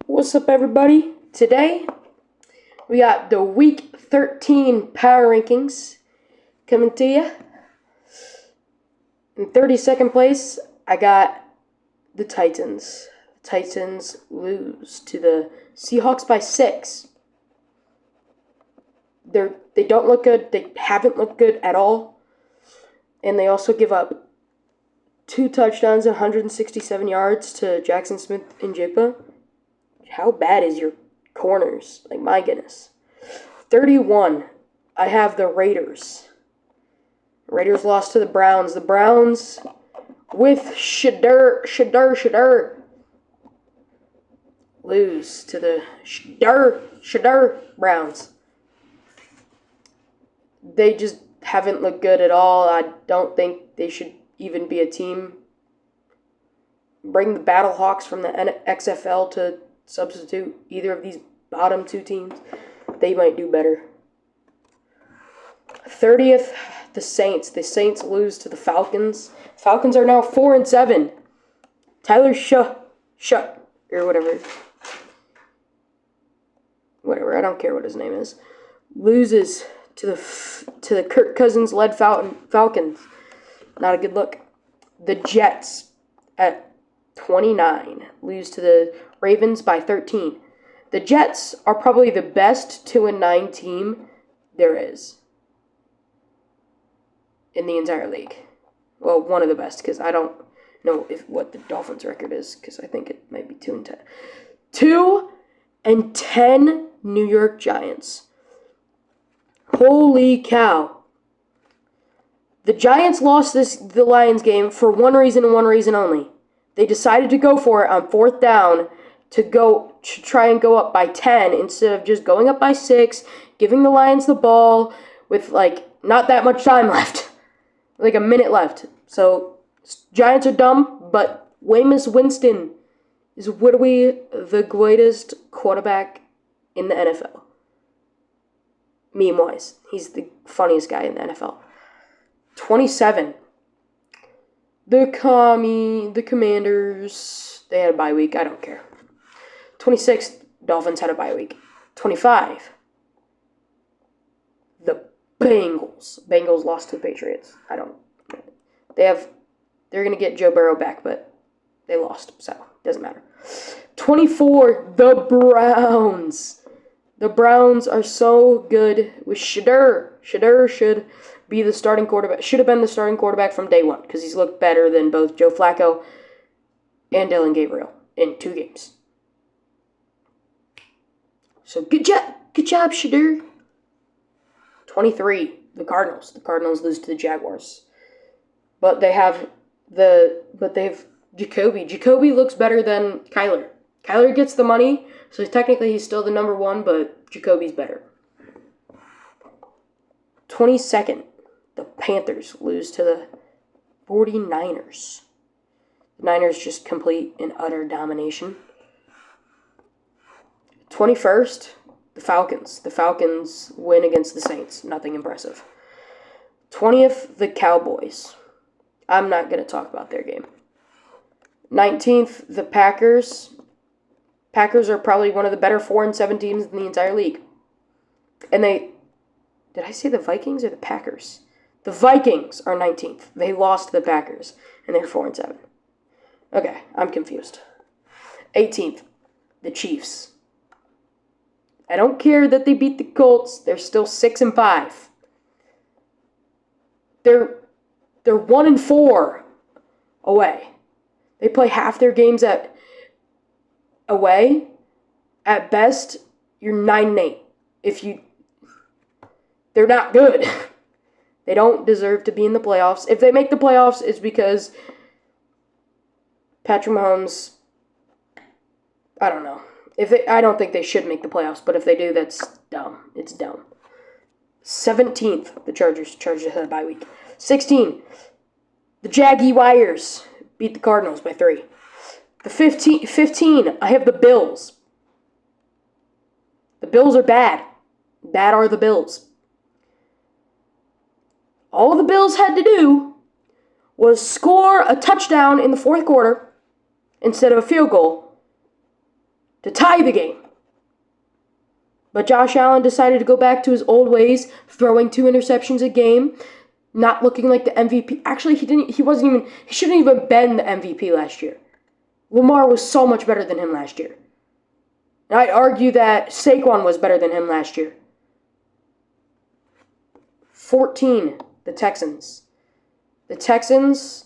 What's up, everybody? Today, we got the Week 13 Power Rankings coming to you. In 32nd place, I got the Titans. The Titans lose to the Seahawks by 6. They don't look good. They haven't looked good at all. And they also give up 2 touchdowns and 167 yards to Jackson Smith-Njigba. How bad is your corners? Like, my goodness. 31, I have the Raiders. Raiders lost to the Browns. The Browns with Shadur lose to the Shadur Browns. They just haven't looked good at all. I don't think they should even be a team. Bring the Battlehawks from the XFL to substitute either of these bottom 2 teams. They might do better. 30th, the Saints. The Saints lose to the Falcons. Falcons are now 4-7. Tyler Shut or whatever, I don't care what his name is, loses to the Kirk Cousins led Falcons. Not a good look. The Jets at 29 lose to the Ravens by 13. The Jets are probably the best 2-9 team there is in the entire league. Well, one of the best, because I don't know what the Dolphins' record is, because I think it might be 2-10. 2-10 New York Giants. Holy cow. The Giants lost the Lions game for one reason and one reason only. They decided to go for it on 4th down to try and go up by 10 instead of just going up by 6, giving the Lions the ball with, not that much time left. Like a minute left. So, Giants are dumb, but Jameis Winston is literally the greatest quarterback in the NFL. Meme-wise. He's the funniest guy in the NFL. 27. The Commanders, they had a bye week. I don't care. 26, Dolphins had a bye week. 25, the Bengals. Bengals lost to the Patriots. They're going to get Joe Burrow back, but they lost, so it doesn't matter. 24, the Browns. The Browns are so good with Shadur. Shadur should be the starting quarterback. Should have been the starting quarterback from day one, because he's looked better than both Joe Flacco and Dillon Gabriel in 2 games. So good job, Shadur. 23, the Cardinals. The Cardinals lose to the Jaguars, but they have Jacoby. Jacoby looks better than Kyler. Kyler gets the money, so technically he's still the number 1, but Jacoby's better. 22nd, the Panthers lose to the 49ers. The Niners just complete and utter domination. 21st, the Falcons. The Falcons win against the Saints. Nothing impressive. 20th, the Cowboys. I'm not going to talk about their game. 19th, the Packers. Packers are probably one of the better 4-7 teams in the entire league. And did I say the Vikings or the Packers? The Vikings are 19th. They lost to the Packers, and they're 4-7. Okay, I'm confused. 18th, the Chiefs. I don't care that they beat the Colts. They're still 6-5. They're 1-4 away. They play half their games away. At best, you're 9-8. They're not good. They don't deserve to be in the playoffs. If they make the playoffs, it's because Patrick Mahomes, I don't know. I don't think they should make the playoffs, but if they do, that's dumb. It's dumb. 17th, the Chargers. Chargers had a bye week. 16, the Jaguars beat the Cardinals by 3. The 15, I have the Bills. The Bills are bad. Bad are the Bills. All the Bills had to do was score a touchdown in the 4th quarter instead of a field goal, to tie the game. But Josh Allen decided to go back to his old ways, throwing 2 interceptions a game, not looking like the MVP. Actually, he shouldn't even been the MVP last year. Lamar was so much better than him last year. And I'd argue that Saquon was better than him last year. 14, the Texans. The Texans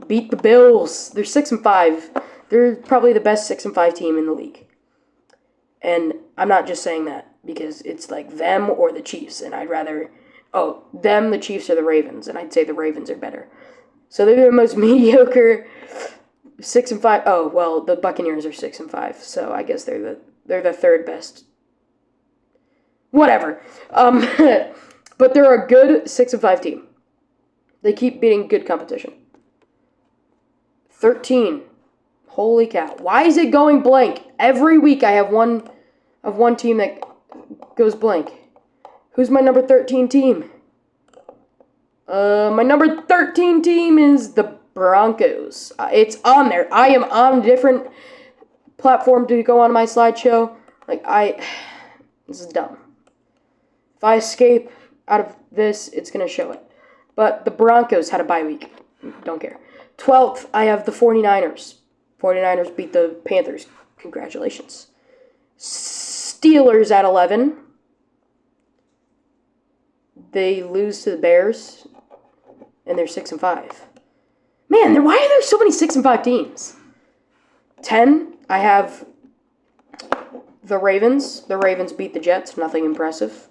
beat the Bills. They're 6-5. They're probably the best 6-5 team in the league. And I'm not just saying that because it's like them or the Chiefs, and I'd rather, them, the Chiefs, or the Ravens, and I'd say the Ravens are better. So they're the most mediocre 6-5. Oh, well, the Buccaneers are 6-5, so I guess they're the third best. Whatever. But they're a good 6-5 team. They keep beating good competition. 13. Holy cow. Why is it going blank? Every week I have one team that goes blank. Who's my number 13 team? My number 13 team is the Broncos. It's on there. I am on a different platform to go on my slideshow. This is dumb. If I escape out of this, it's going to show it. But the Broncos had a bye week. Don't care. 12th, I have the 49ers. 49ers beat the Panthers. Congratulations. Steelers at 11. They lose to the Bears, and they're 6-5. Man, why are there so many 6-5 teams? 10, I have the Ravens. The Ravens beat the Jets. Nothing impressive.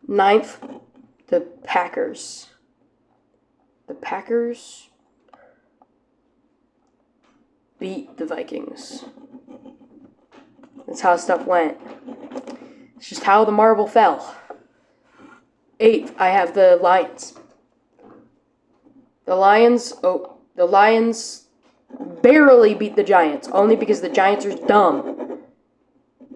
9th, the Packers. The Packers beat the Vikings. That's how stuff went. It's just how the marble fell. 8th, I have the Lions. The Lions barely beat the Giants, only because the Giants are dumb.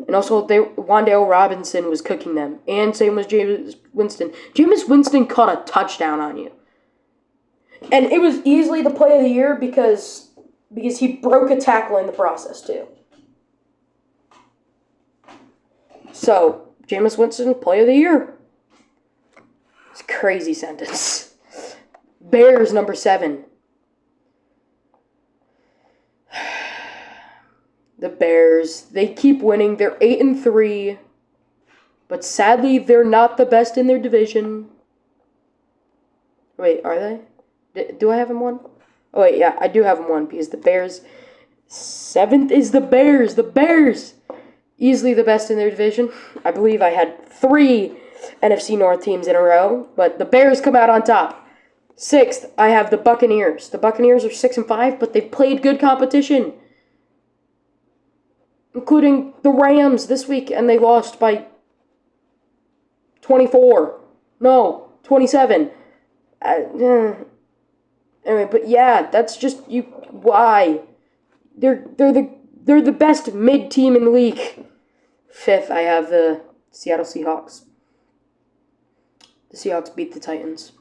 And also, Wan'Dale Robinson was cooking them. And same was Jameis Winston. Jameis Winston caught a touchdown on you. And it was easily the play of the year because he broke a tackle in the process, too. So, Jameis Winston, play of the year. It's a crazy sentence. Bears, number 7. The Bears, they keep winning. They're 8-3. But sadly, they're not the best in their division. Wait, are they? Do I have them 1? Oh, wait, yeah, I do have them 1 because the Bears... 7th is the Bears. The Bears! Easily the best in their division. I believe I had 3 NFC North teams in a row, but the Bears come out on top. 6th, I have the Buccaneers. The Buccaneers are 6-5, but they've played good competition, including the Rams this week, and they lost by 24. No, 27. Anyway, but yeah, that's just you. Why? They're the best mid team in the league. 5th, I have the Seattle Seahawks. The Seahawks beat the Titans.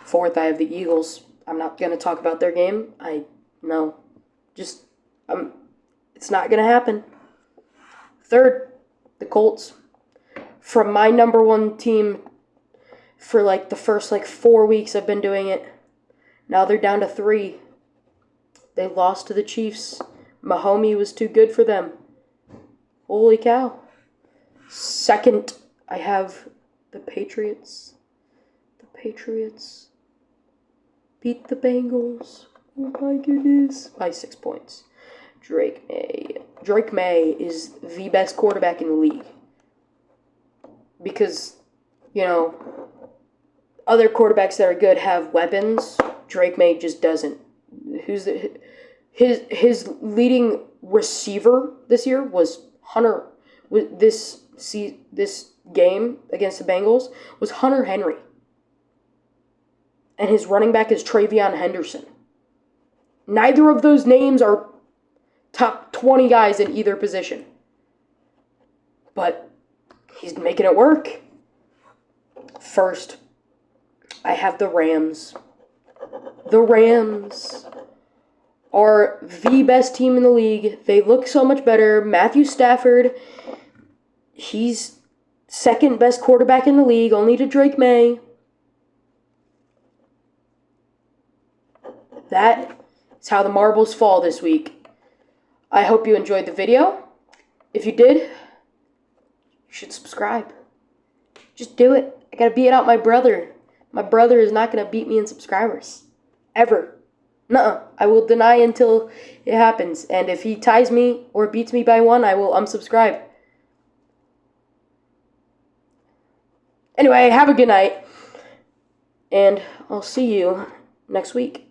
4th, I have the Eagles. I'm not gonna talk about their game. It's not gonna happen. 3rd, the Colts. From my number 1 team for the first 4 weeks I've been doing it. Now they're down to 3. They lost to the Chiefs. Mahomes was too good for them. Holy cow. 2nd, I have the Patriots. The Patriots beat the Bengals. Oh my goodness. By 6 points. Drake May is the best quarterback in the league. Because, other quarterbacks that are good have weapons. Drake May just doesn't. His leading receiver this year was Hunter. This game against the Bengals was Hunter Henry. And his running back is Travion Henderson. Neither of those names are top 20 guys in either position. But he's making it work. 1st, I have the Rams. The Rams are the best team in the league. They look so much better. Matthew Stafford, he's second best quarterback in the league, only to Drake May. That is how the marbles fall this week. I hope you enjoyed the video. If you did, you should subscribe. Just do it. I gotta beat out my brother. My brother is not gonna beat me in subscribers. Ever. Nuh-uh. I will deny until it happens. And if he ties me or beats me by 1, I will unsubscribe. Anyway, have a good night. And I'll see you next week.